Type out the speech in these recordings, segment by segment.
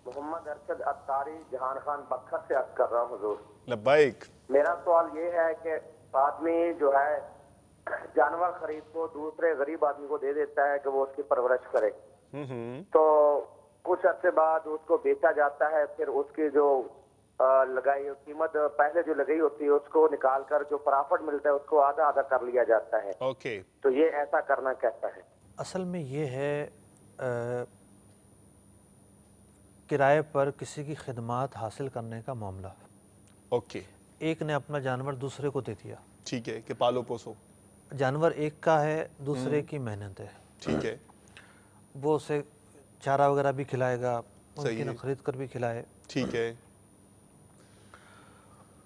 محمد ارشد اتاری جہان خان بکھر سے عرض کر رہا ہوں حضور. لبیک. میرا سوال یہ ہے کہ آدمی جو ہے جانور خرید کو دوسرے غریب آدمی کو دے دیتا ہے کہ وہ اس کی پرورش کرے, تو کچھ عرصے بعد اس کو بیچا جاتا ہے, پھر اس کی جو لگائی قیمت پہلے جو لگئی ہوتی ہے اس کو نکال کر جو پرافٹ ملتا ہے اس کو آدھا آدھا کر لیا جاتا ہے. اوکے. تو یہ ایسا کرنا کیسا ہے؟ اصل میں یہ ہے کرائے پر کسی کی خدمات حاصل کرنے کا معاملہ. اوکے. ایک نے اپنا جانور دوسرے کو دے دیا, ٹھیک ہے, کہ پالو پوسو. جانور ایک کا ہے, دوسرے کی محنت ہے, ٹھیک ہے, وہ اسے چارہ وغیرہ بھی کھلائے گا, ممکن خرید کر بھی کھلائے, ٹھیک ہے.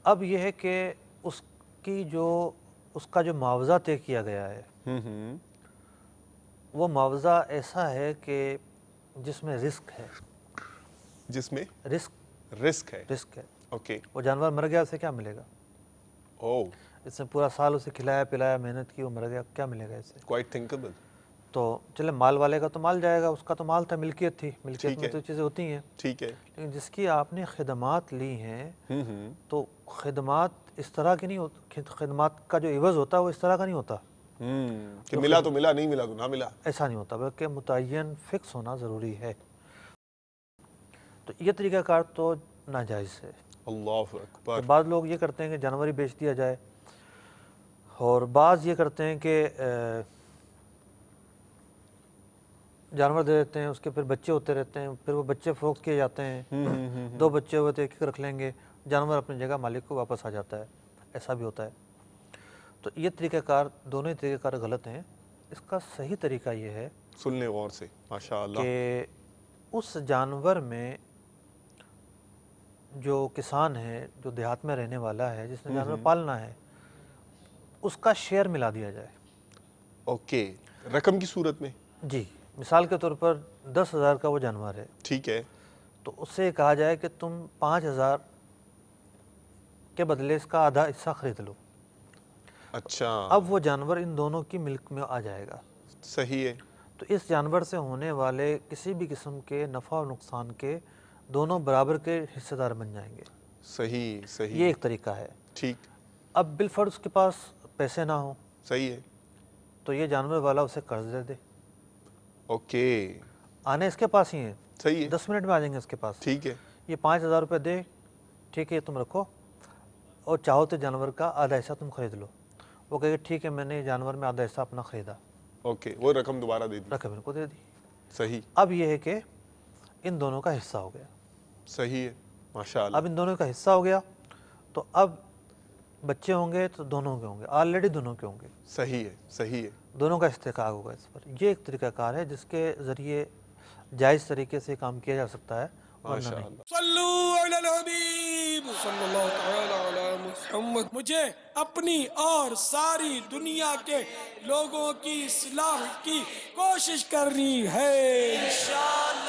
اب یہ ہے کہ اس کا جو معاوضہ طے کیا گیا ہے وہ معاوضہ ایسا ہے کہ جس میں رسک ہے. جس میں رسک ہے. اوکے. وہ جانور مر گیا, اسے کیا ملے گا؟ اس نے پورا سال اسے کھلایا پلایا, محنت کی, وہ مر گیا, کیا ملے گا اس سے؟ کوائٹ تھنکبل. تو چلے مال والے کا تو مال جائے گا, اس کا تو مال تھا, ملکیت تھی, ملکیت میں تو چیزیں ہوتی ہیں, ٹھیک ہے. لیکن جس کی آپ نے خدمات لی ہیں تو خدمات اس طرح کی نہیں ہوتی, خدمات کا جو عوض ہوتا ہے وہ اس طرح کا نہیں ہوتا کہ ملا تو ملا, نہیں ملا تو نہ ملا, ایسا نہیں ہوتا, بلکہ متعین فکس ہونا ضروری ہے. تو یہ طریقہ کار تو ناجائز ہے. اللہ اکبر. بعض لوگ یہ کرتے ہیں کہ جانور ہی بیچ دیا جائے, اور بعض یہ کرتے ہیں کہ جانور دے دیتے ہیں, اس کے پھر بچے ہوتے رہتے ہیں, پھر وہ بچے فروخت کیے جاتے ہیں, 2 بچے ہوئے تو ایک ایک رکھ لیں گے, جانور اپنی جگہ مالک کو واپس آ جاتا ہے, ایسا بھی ہوتا ہے. تو یہ طریقہ کار, دونوں طریقہ کار غلط ہیں. اس کا صحیح طریقہ یہ ہے, سن لیں غور سے, ماشاءاللہ, کہ اس جانور میں جو کسان ہے, جو دیہات میں رہنے والا ہے, جس نے جانور پالنا ہے, اس کا شیئر ملا دیا جائے. اوکے. رقم کی صورت میں؟ جی, مثال کے طور پر 10,000 کا وہ جانور ہے, ٹھیک ہے, تو اس سے کہا جائے کہ تم 5,000 کے بدلے اس کا آدھا حصہ خرید لو. اچھا. اب وہ جانور ان دونوں کی ملک میں آ جائے گا. صحیح ہے. تو اس جانور سے ہونے والے کسی بھی قسم کے نفع اور نقصان کے دونوں برابر کے حصے دار بن جائیں گے. صحیح. یہ ایک طریقہ ہے. ٹھیک. اب بالفرض اس کے پاس پیسے نہ ہوں, صحیح ہے, تو یہ جانور والا اسے قرض دے دے. اوکے. آنے اس کے پاس ہی ہیں, صحیح ہے, 10 منٹ میں آ جائیں گے اس کے پاس. ٹھیک ہے. یہ 5,000 روپے دے, ٹھیک ہے, تم رکھو, اور چاہو تو جانور کا آدھا حصہ تم خرید لو. وہ کہے گا ٹھیک ہے, میں نے جانور میں آدھا حصہ اپنا خریدا. اوکے. وہ رقم دوبارہ دے دی. رقم ان کو دے دی. صحیح. اب یہ ہے کہ ان دونوں کا حصہ ہو گیا. صحیح ہے, ماشاءاللہ. اب ان دونوں کا حصہ ہو گیا, تو اب بچے ہوں گے تو دونوں کے ہوں گے, آلریڈی دونوں کے ہوں گے. صحیح ہے. صحیح ہے. دونوں کا استحقاق ہوگا اس پر. یہ ایک طریقہ کار ہے جس کے ذریعے جائز طریقے سے کام کیا جا سکتا ہے, ورنہ نہیں. صلو علی الحبیب صلی اللہ تعالی علی محمد. مجھے اپنی اور ساری دنیا کے لوگوں کی اصلاح کی کوشش کرنی ہے انشاءاللہ.